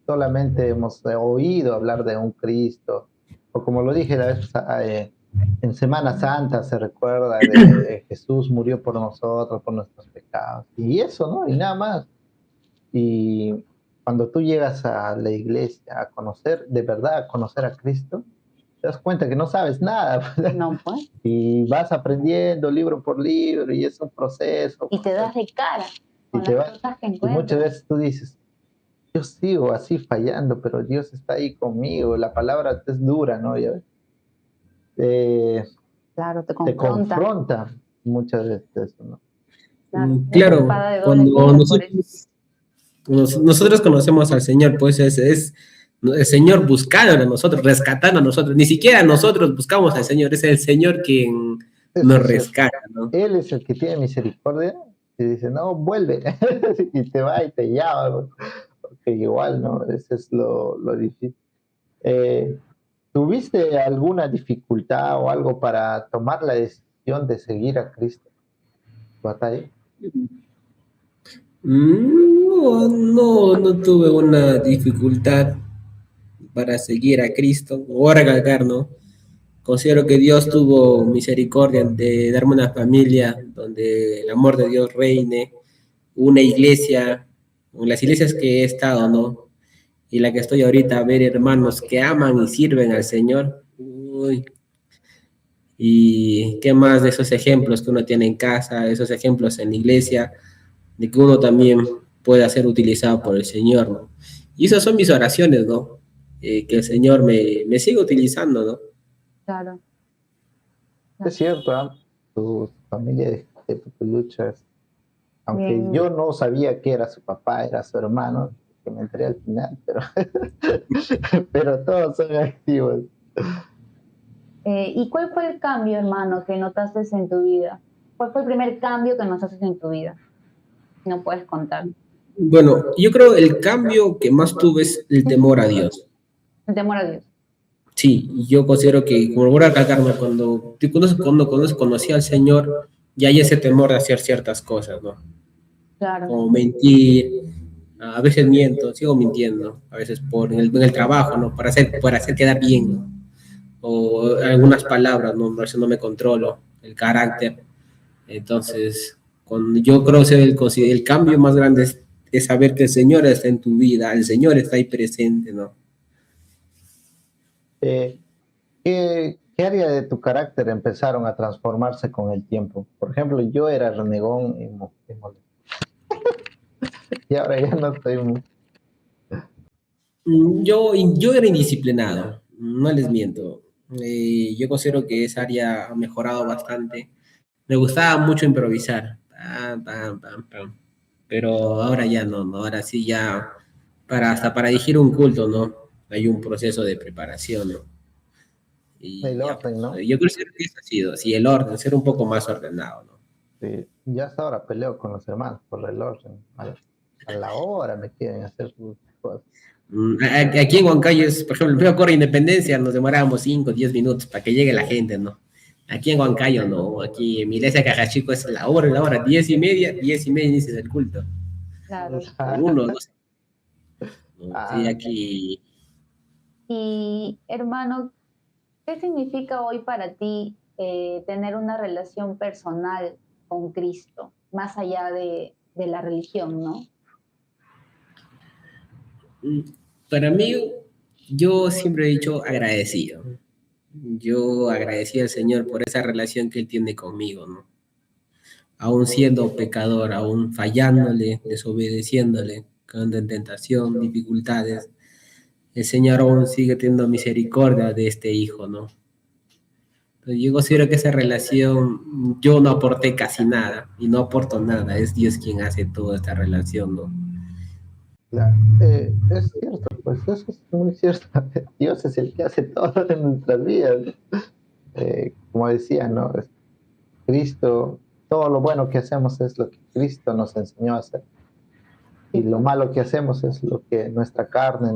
Solamente hemos oído hablar de un Cristo, o como lo dije la vez, en Semana Santa se recuerda de Jesús murió por nosotros, por nuestros pecados, y eso, ¿no? Y nada más. Y cuando tú llegas a la iglesia a conocer, de verdad, a conocer a Cristo, te das cuenta que no sabes nada. No fue. Y vas aprendiendo libro por libro y es un proceso. Y te das de cara con Y las cosas que y muchas encuentras. veces tú dices, yo sigo así fallando, pero Dios está ahí conmigo. La palabra es dura, ¿no? ¿Ya ves? Claro, te Te confronta. confronta muchas veces eso, ¿no? Claro, es Claro, espada de doble cuando filo, por eso. nosotros conocemos al Señor, pues es el Señor buscando a nosotros, rescatando a nosotros. Ni siquiera nosotros buscamos al Señor, es el Señor quien Eso nos es cierto. rescata, ¿no? Él es el que tiene misericordia y dice, no, vuelve. Y te va y te llama, ¿no? Porque igual, ¿no? Ese es lo difícil. ¿Tuviste alguna dificultad o algo para tomar la decisión de seguir a Cristo? ¿Batalla? No tuve una dificultad para seguir a Cristo. Voy a recalcar, ¿no? Considero que Dios tuvo misericordia de darme una familia donde el amor de Dios reine, una iglesia, las iglesias que he estado, ¿no? Y la que estoy ahorita, a ver hermanos que aman y sirven al Señor. Uy. Y qué más de esos ejemplos que uno tiene en casa, esos ejemplos en la iglesia, de que uno también pueda ser utilizado por el Señor, ¿no? Y esas son mis oraciones, ¿no? Que el Señor me siga utilizando, ¿no? Claro. Es cierto, ¿ah? Tu familia de Pupiluchas, aunque Bien. yo no sabía que era su papá, era su hermano, que me enteré al final, pero todos son activos. ¿Y cuál fue el cambio, hermano, que notaste en tu vida? ¿Cuál fue el primer cambio que notaste en tu vida? Si no puedes contar. Bueno, yo creo el cambio que más tuve es el temor a Dios. El temor a Dios. Sí, yo considero que, como voy a recalcarme, cuando conocí al Señor, y hay ese temor de hacer ciertas cosas, ¿no? Claro. Como mentir, a veces miento, sigo mintiendo, a veces en el trabajo, ¿no? Para hacer quedar bien, ¿no? O algunas palabras, ¿no? A veces no me controlo, el carácter. Entonces, yo creo que el cambio más grande es saber que el Señor está en tu vida, el Señor está ahí presente, ¿no? Eh, ¿qué área de tu carácter empezaron a transformarse con el tiempo? Por ejemplo, yo era renegón y molesto. Y ahora ya no estoy Yo era indisciplinado, no les miento. Yo considero que esa área ha mejorado bastante. Me gustaba mucho improvisar. Pam, pam, pam, pam. Pero ahora ya no. Ahora sí ya, hasta para dirigir un culto, ¿no? Hay un proceso de preparación, ¿no? Y el ya, orden, ¿no? yo creo que eso ha sido, sí, el orden, ser un poco más ordenado, ¿no? Sí, ya hasta ahora peleo con los hermanos por el orden. A la hora me quieren hacer sus cosas. Aquí en Huancayo, por ejemplo, el primer corre Independencia, nos demorábamos 5 o 10 minutos para que llegue la gente, ¿no? Aquí en Huancayo, no. Aquí en mi iglesia Cajachico es la hora, 10:30, 10:30 inicia el culto. Claro. Uno, dos. Sí, Ah, aquí. Y hermano, ¿qué significa hoy para ti tener una relación personal con Cristo, más allá de la religión, ¿no? Para mí, yo siempre he dicho agradecido. Yo agradecí al Señor por esa relación que Él tiene conmigo, ¿no? Aún siendo pecador, aún fallándole, desobedeciéndole, cayendo en tentación, dificultades, el Señor aún sigue teniendo misericordia de este hijo, ¿no? Entonces, yo considero que esa relación, yo no aporté casi nada y no aporto nada, es Dios quien hace toda esta relación, ¿no? claro. Es cierto, pues eso es muy cierto. Dios es el que hace todo en nuestras vidas. Como decía, ¿no? Cristo, todo lo bueno que hacemos es lo que Cristo nos enseñó a hacer. Y lo malo que hacemos es lo que nuestra carne,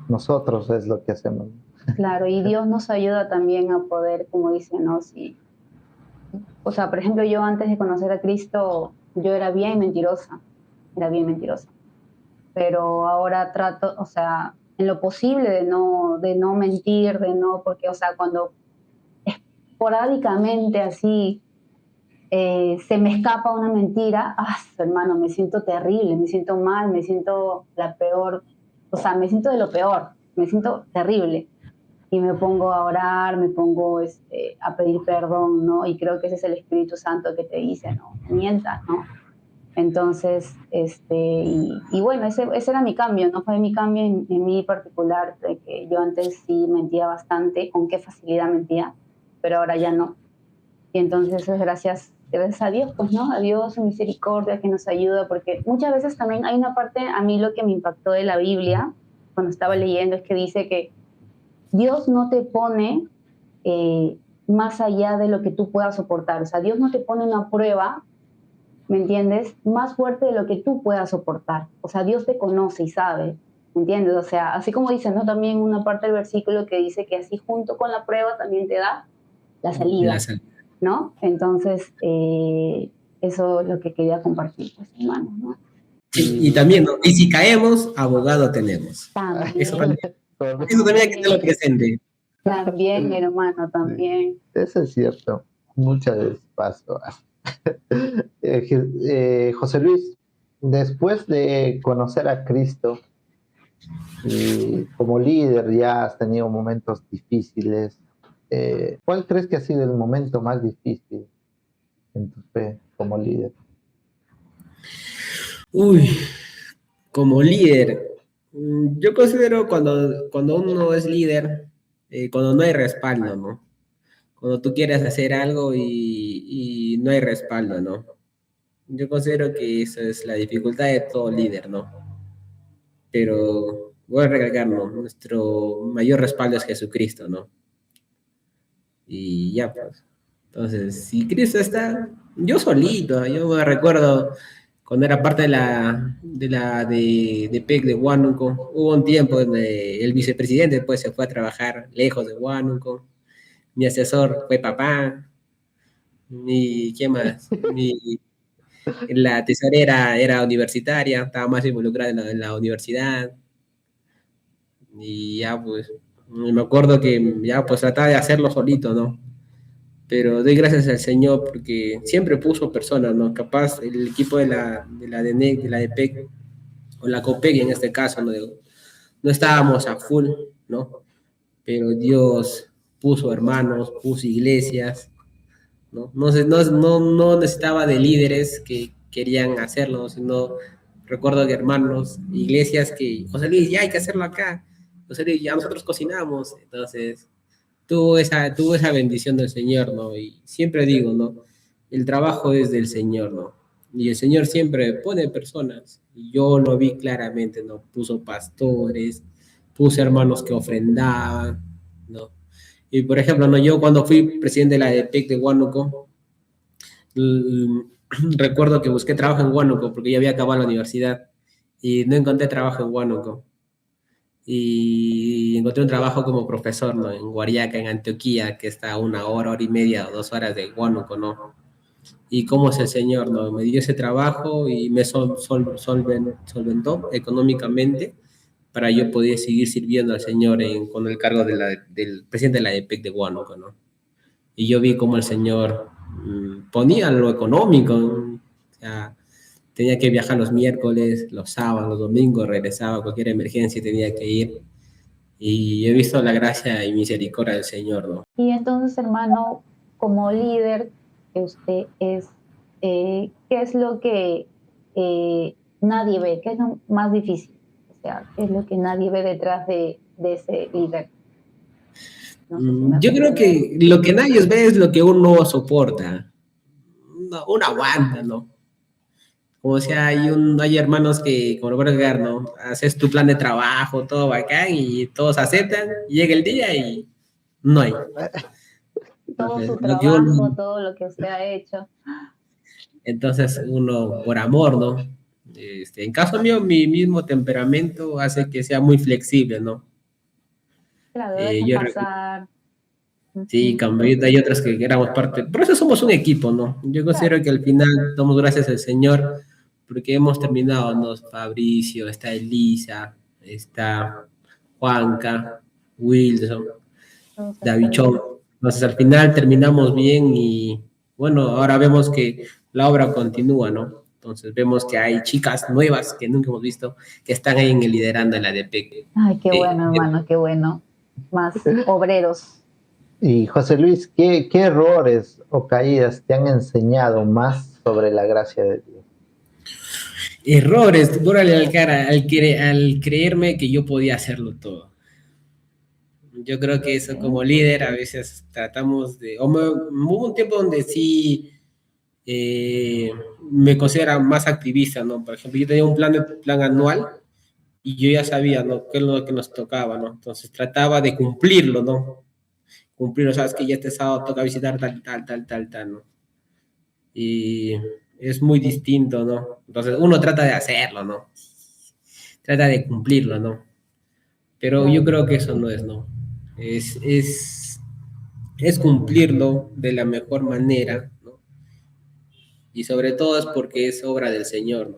nosotros es lo que hacemos. Claro, y Dios nos ayuda también a poder, como dice, ¿no? Si, o sea, por ejemplo, yo antes de conocer a Cristo, yo era bien mentirosa, pero ahora trato, o sea, en lo posible de no mentir, porque, o sea, cuando esporádicamente así se me escapa una mentira, hermano, me siento terrible, me siento mal, me siento la peor, o sea, me siento de lo peor, me siento terrible. Y me pongo a orar, me pongo a pedir perdón, ¿no? Y creo que ese es el Espíritu Santo que te dice, no mientas, ¿no? Entonces, y bueno, ese era mi cambio, ¿no? Fue mi cambio en mí particular, de que yo antes sí mentía bastante, con qué facilidad mentía, pero ahora ya no. Y entonces es gracias a Dios, pues, ¿no? A Dios, su misericordia que nos ayuda, porque muchas veces también hay una parte, a mí lo que me impactó de la Biblia, cuando estaba leyendo, es que dice que Dios no te pone más allá de lo que tú puedas soportar. O sea, Dios no te pone una prueba, ¿me entiendes? Más fuerte de lo que tú puedas soportar. O sea, Dios te conoce y sabe, ¿me entiendes? O sea, así como dice, ¿no? También una parte del versículo que dice que así junto con la prueba también te da la salida, ¿no? Entonces, eso es lo que quería compartir, pues, hermano, ¿no? Y también, ¿no? Y si caemos, abogado tenemos. También, Eso también hay que tenerlo presente. también, hermano, también. Sí, eso es cierto. Muchas veces pasó. José Luis, después de conocer a Cristo y como líder ya has tenido momentos difíciles, ¿cuál crees que ha sido el momento más difícil en tu fe como líder? Uy, como líder, yo considero cuando uno es líder, cuando no hay respaldo, ¿no? Cuando tú quieres hacer algo y no hay respaldo, ¿no? Yo considero que esa es la dificultad de todo líder, ¿no? Pero voy a recalcar, ¿no? Nuestro mayor respaldo es Jesucristo, ¿no? Y ya, pues. Entonces, si Cristo está, yo solito, yo me recuerdo cuando era parte de PEC de Huánuco, hubo un tiempo donde el vicepresidente pues se fue a trabajar lejos de Huánuco, mi asesor fue papá, Mi, ¿qué más? La tesorera era universitaria, estaba más involucrada en la universidad. Y ya, pues, me acuerdo que ya, pues, trataba de hacerlo solito, ¿no? Pero doy gracias al Señor porque siempre puso personas, ¿no? Capaz el equipo de la DNEC, de la DPEC, o la COPEC en este caso, ¿no? No estábamos a full, ¿no? Pero Dios puso hermanos, puso iglesias, ¿no? No necesitaba de líderes que querían hacerlo, sino recuerdo de hermanos, iglesias que, José Luis, ya hay que hacerlo acá, José Luis, ya nosotros cocinamos, entonces tuvo esa bendición del Señor, ¿no? Y siempre digo, ¿no? El trabajo es del Señor, ¿no? Y el Señor siempre pone personas, y yo lo vi claramente, ¿no? Puso pastores, puso hermanos que ofrendaban, ¿no? Y por ejemplo, ¿no? Yo cuando fui presidente de la EPEC de Huánuco, mm, recuerdo que busqué trabajo en Huánuco porque ya había acabado la universidad y no encontré trabajo en Huánuco. Y encontré un trabajo como profesor, ¿no? En Guariaca, en Antioquía, que está a 1 hora, hora y media o 2 horas de Huánuco, ¿no? Y cómo es el Señor, ¿no? Me dio ese trabajo y me solventó económicamente para yo poder seguir sirviendo al Señor con el cargo del presidente de la EPEC de Huánuco, ¿no? Y yo vi cómo el Señor ponía lo económico, o sea, tenía que viajar los miércoles, los sábados, los domingos, regresaba a cualquier emergencia y tenía que ir. Y he visto la gracia y misericordia del Señor, ¿no? Y entonces, hermano, como líder que usted es, ¿qué es lo que nadie ve? ¿Qué es lo más difícil? O sea, ¿qué es lo que nadie ve detrás de ese líder? No sé si me Yo creo que lo que nadie ve es lo que uno soporta. Uno aguanta, ¿no? Como sea, hay hermanos que, como recuerdo que, ¿no? Haces tu plan de trabajo, todo bacán, y todos aceptan, y llega el día y no hay. todo Entonces, su lo que trabajo, uno, todo lo que usted ha hecho. entonces uno, por amor, ¿no? En caso mío, mi mismo temperamento hace que sea muy flexible, ¿no? Claro, deja Yo pasar. Sí, Ujú. cambio, hay otras que éramos parte, por eso somos un equipo, ¿no? Yo Claro, considero que al final damos gracias al Señor porque hemos terminado, ¿no? Fabricio, está Elisa, está Juanca, Wilson, todos han Davichón. servido. Entonces al final terminamos bien y bueno, ahora vemos que la obra continúa, ¿no? Entonces vemos que hay chicas nuevas que nunca hemos visto que están ahí en el liderando en la DP. Ay, qué bueno, hermano, qué bueno. Más obreros. Y José Luis, ¿qué errores o caídas te han enseñado más sobre la gracia de Dios? Errores, bórrale al cara, al creerme que yo podía hacerlo todo. Yo creo que eso como líder a veces tratamos de, hubo un tiempo donde sí me considera más activista, ¿no? Por ejemplo, yo tenía un plan anual y yo ya sabía, ¿no? Qué es lo que nos tocaba, ¿no? Entonces trataba de cumplirlo, ¿no? Cumplirlo, sabes que ya este sábado toca visitar tal, ¿no? Y es muy distinto, ¿no? Entonces uno trata de hacerlo, ¿no? Trata de cumplirlo, ¿no? Pero yo creo que eso no es, ¿no? Es, es, es cumplirlo de la mejor manera, ¿no? Y sobre todo es porque es obra del Señor, ¿no?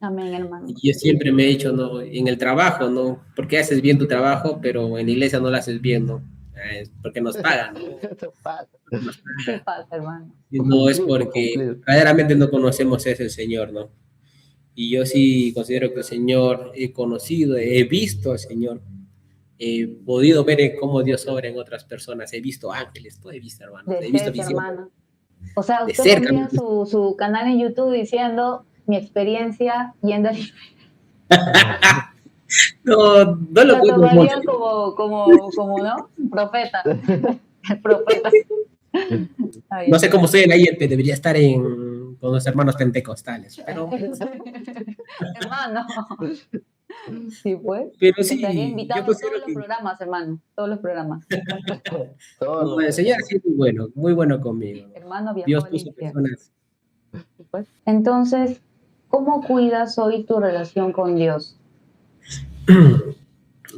Amén, hermano. Y yo siempre me he dicho, ¿no? En el trabajo, ¿no? Porque haces bien tu trabajo, pero en la iglesia no lo haces bien, ¿no? Es porque nos pagan, ¿no? Eso pasa. Nos ¿Qué pagan. pasa, hermano? Y no es Cumplir por porque cumplir. verdaderamente no conocemos a ese Señor, ¿no? Y yo sí considero que el Señor he conocido, he visto al Señor, he podido ver cómo Dios obra en otras personas, he visto ángeles, todo he visto, hermanos, De he visto cerca, visiones hermano. O sea, de usted cerca. pondría su canal en YouTube diciendo mi experiencia yendo al... No lo La cuento mucho. tomaría como, ¿no? Profeta. El profeta. Ay, No sé cómo estoy en la IEP, debería estar con los hermanos pentecostales, hermano. Sí, pues. pero Estaría sí, yo invitado a todos considero los que programas, hermano. Todos los programas. Todos no, los el Señor ha programas. sido muy bueno conmigo. Hermano viajó Dios al puso infierno. personas. Sí, pues. Entonces, ¿cómo cuidas hoy tu relación con Dios?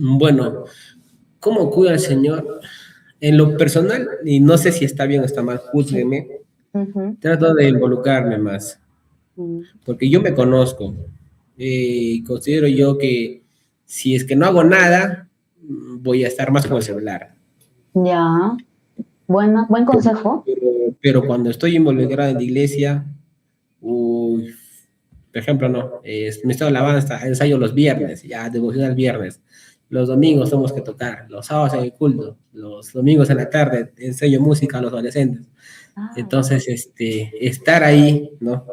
Bueno, ¿cómo cuida el Señor? En lo personal, y no sé si está bien o está mal, júzgueme. Ujú. Trato de involucrarme más, Mm. porque yo me conozco. Considero yo que si es que no hago nada, voy a estar más con el celular. Ya, buen consejo. Pero cuando estoy involucrado en la iglesia, uy, por ejemplo, no, me estoy lavando hasta ensayo los viernes, ya devoción el viernes. Los domingos tenemos que tocar, los sábados en el culto, los domingos en la tarde enseño música a los adolescentes. Ah, Entonces, estar ahí, ¿no?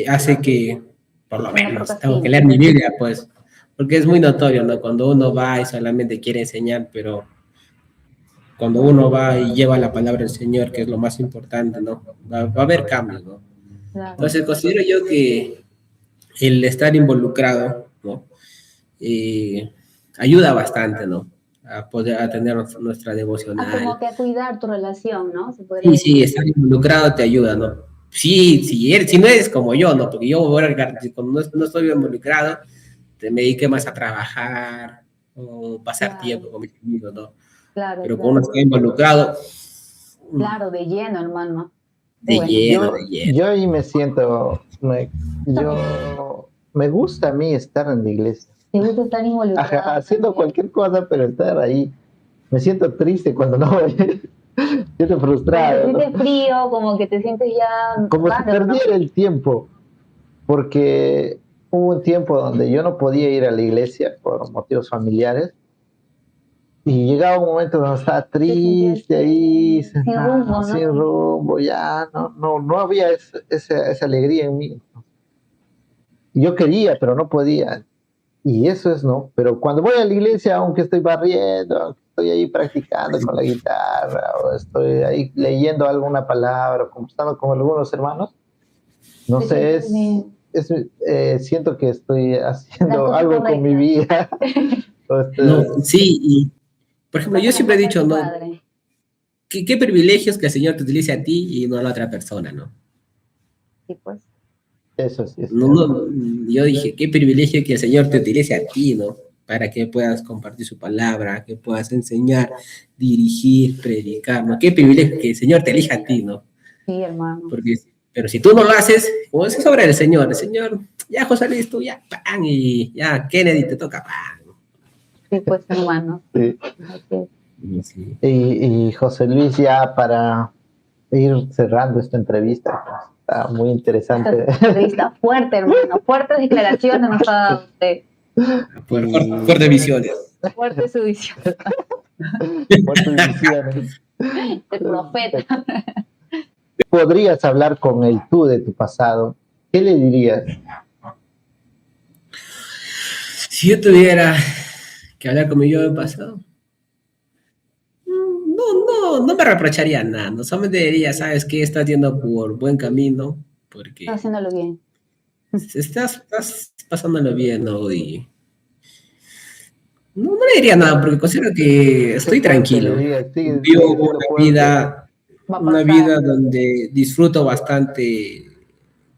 Hace que, por lo que no menos, tengo que procrastines. leer mi Biblia, pues, porque es muy notorio, ¿no? Cuando uno va y solamente quiere enseñar, pero cuando uno va y lleva la palabra del Señor, que es lo más importante, ¿no? Va a haber cambios, ¿no? Claro. Entonces, considero yo que el estar involucrado, ¿no? Ayuda bastante, ¿no? A poder a tener nuestra Ah, devocional. como que a cuidar tu relación, ¿no? Se podría Sí, sí, decir. estar involucrado te ayuda, ¿no? Sí, si no eres como yo, ¿no? Porque yo cuando no estoy involucrado, me dediqué más a trabajar o pasar Claro, tiempo con mis amigos, ¿no? claro, Pero cuando uno claro. está involucrado, Claro, de lleno, hermano. Qué de bueno. lleno, de Yo, lleno. yo ahí me siento, me gusta a mí estar en la iglesia. ¿Te gusta estar Ajá, involucrado haciendo también? cualquier cosa, pero estar ahí. Me siento triste cuando no voy. Siento Como te frustrado, ¿no? sientes frío, como que te sientes ya Como si raro, ¿no? perdiera el tiempo, porque hubo un tiempo donde yo no podía ir a la iglesia por motivos familiares y llegaba un momento donde estaba Te sentías triste ahí, sin sentado, rumbo, sin ¿no? rumbo, ya no había esa alegría en mí. Yo quería, pero no podía. Y eso es, ¿no? Pero cuando voy a la iglesia, aunque estoy barriendo, aunque estoy ahí practicando con la guitarra, o estoy ahí leyendo alguna palabra, o conversando con algunos hermanos, no Te sé, sientes bien. siento que estoy Las haciendo cosas algo con mi correctas. vida. O No, este, sí, y por ejemplo, Vas yo a la siempre he casa de dicho, tu ¿no? padre. ¿Qué privilegios que el Señor te utilice a ti y no a la otra persona, ¿no? Sí, pues. eso sí es No, cierto. no, yo dije, qué privilegio que el Señor te utilice a ti, ¿no? Para que puedas compartir su palabra, que puedas enseñar, dirigir, predicar, ¿no? Qué privilegio que el Señor te elija a ti, ¿no? Sí, hermano. Porque, pero si tú no lo haces, como es obra del Señor, el Señor, ya José Luis, tú ya, ¡pam! Y ya Kennedy te toca, ¡pam! Sí, pues, hermano. Sí. Así es. Sí. Y José Luis, ya para ir cerrando esta entrevista, pues, está muy interesante. Esta entrevista fuerte, hermano. Fuertes declaraciones nos ha dado usted. Fuertes visiones. Fuerte su visión Fuertes visiones. de profeta. ¿Podrías hablar con el tú de tu pasado? ¿Qué le dirías? Si yo tuviera que hablar con mi yo del pasado, no me reprocharía nada, no solamente diría, sabes que estás yendo por buen camino, porque Está haciéndolo bien. estás pasándolo bien, ¿no? Y no le diría nada, porque considero que Qué estoy fuerte le tranquilo. digas, Vivo sigue siendo fuerte. Va a una pasar. vida donde disfruto bastante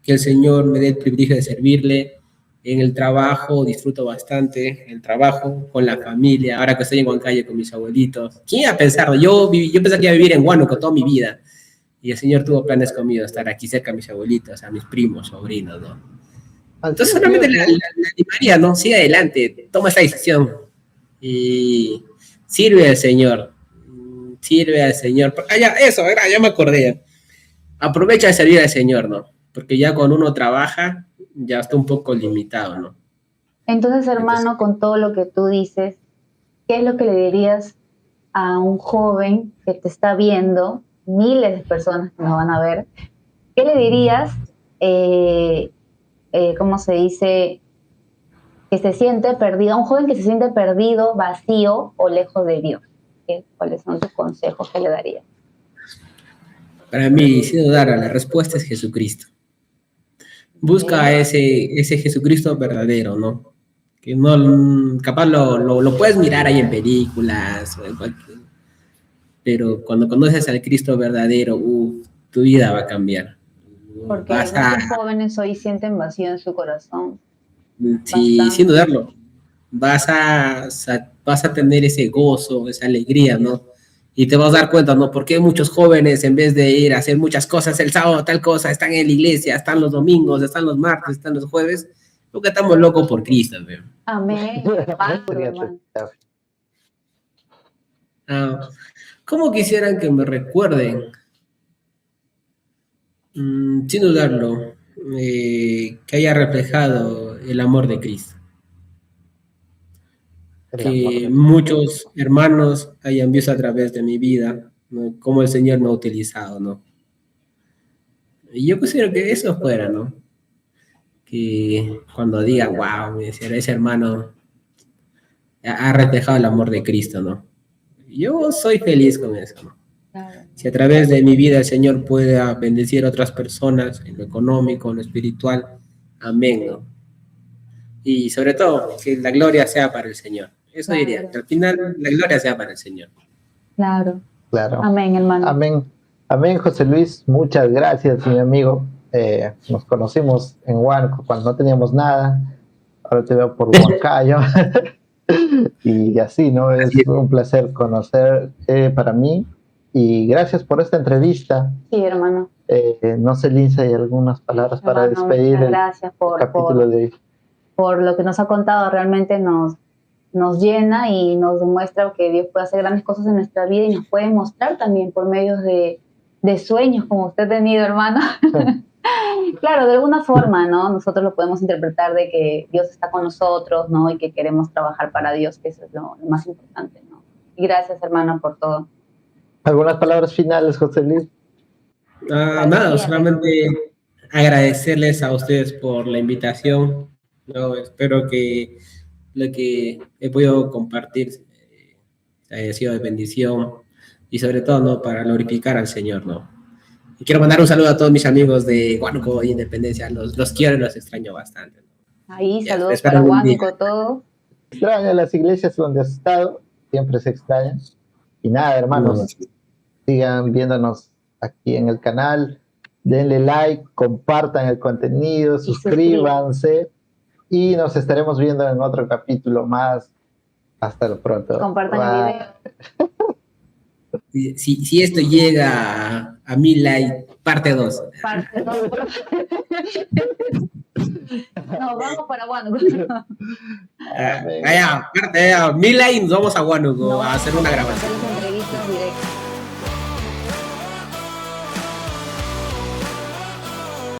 que el Señor me dé el privilegio de servirle. En el trabajo disfruto bastante el trabajo con la familia. Ahora que estoy en Huancayo con mis abuelitos. ¿Quién iba a pensarlo? Yo pensé que iba a vivir en Huánuco toda mi vida. Y el Señor tuvo planes conmigo, estar aquí cerca de mis abuelitos, a mis primos, sobrinos, ¿no? Así Entonces es solamente Dios, la ¿no? animaría, ¿no? Sigue adelante, toma esta decisión y sirve al Señor. Sirve al Señor. Ah, ya, eso, ya me acordé. Aprovecha de servir al Señor, ¿no? Porque ya cuando uno trabaja, ya está un poco limitado, ¿no? Entonces, Entonces, hermano, con todo lo que tú dices, ¿qué es lo que le dirías a un joven que te está viendo, miles de personas que nos van a ver? ¿Qué le dirías, cómo se dice, que se siente perdido, a un joven que se siente perdido, vacío o lejos de Dios? ¿Cuáles son tus consejos que le darías? para mí, sin dudar, la respuesta es Jesucristo. Busca a ese Jesucristo verdadero, ¿no? Que no, capaz lo puedes mirar ahí en películas o en cualquier, pero cuando conoces al Cristo verdadero, tu vida va a cambiar. Porque Vas a, muchos jóvenes hoy sienten vacío en su corazón, sí, sin bastante. dudarlo, vas a tener ese gozo, esa alegría, ¿no? Y te vas a dar cuenta, ¿no? Porque muchos jóvenes, en vez de ir a hacer muchas cosas el sábado, tal cosa, están en la iglesia, están los domingos, están los martes, están los jueves, porque estamos locos por Cristo, ¿ve? Amén, hermano, hermano. Ah, ¿cómo quisieran que me recuerden? Sin dudarlo, que haya reflejado el amor de Cristo. Que muchos hermanos hayan visto a través de mi vida, ¿no? Cómo el Señor me ha utilizado, ¿no? Y yo considero que eso fuera, ¿no? Que cuando digan, wow, ese hermano ha reflejado el amor de Cristo, ¿no? Yo soy feliz con eso, ¿no? Claro. Si a través de mi vida el Señor pueda bendecir a otras personas en lo económico, en lo espiritual, amén, ¿no? Y sobre todo, que la gloria sea para el Señor. Eso Claro. diría, que al final la gloria sea para el Señor. Claro. Claro. Amén, hermano. Amén. Amén, José Luis. Muchas gracias, mi amigo. Nos conocimos en Huánuco cuando no teníamos nada. Ahora te veo por Huancayo. Y así, ¿no? Es un placer conocerte para mí. Y gracias por esta entrevista. Sí, hermano. No sé, Lindsay, algunas palabras para Hermano, despedir muchas el gracias capítulo de hoy. por lo que nos ha contado. Realmente nos llena y nos demuestra que Dios puede hacer grandes cosas en nuestra vida y nos puede mostrar también por medio de sueños como usted ha tenido, hermano. Claro, de alguna forma, ¿no? Nosotros lo podemos interpretar de que Dios está con nosotros, ¿no? Y que queremos trabajar para Dios, que eso es lo más importante, ¿no? Y gracias, hermano, por todo. ¿Algunas palabras finales, José Luis? Nada, solamente agradecerles a ustedes por la invitación, ¿no? Espero que lo que he podido compartir haya sido de bendición y sobre todo, ¿no? Para glorificar al Señor, ¿no? Y quiero mandar un saludo a todos mis amigos de Huánuco y Independencia, los quiero y los extraño bastante. Ahí, Ya, saludos espero para algún Huánuco, día. todo. Extraña las iglesias donde has estado, siempre se extrañan. Y nada, hermanos, sigan viéndonos aquí en el canal, denle like, compartan el contenido, suscríbanse y nos estaremos viendo en otro capítulo más. Hasta lo pronto. Compartan el video. Si esto llega a 1000 likes, parte 2. Parte 2. No, vamos para Huánuco. Allá, parte 1000 likes, nos vamos a Huánuco a hacer una grabación.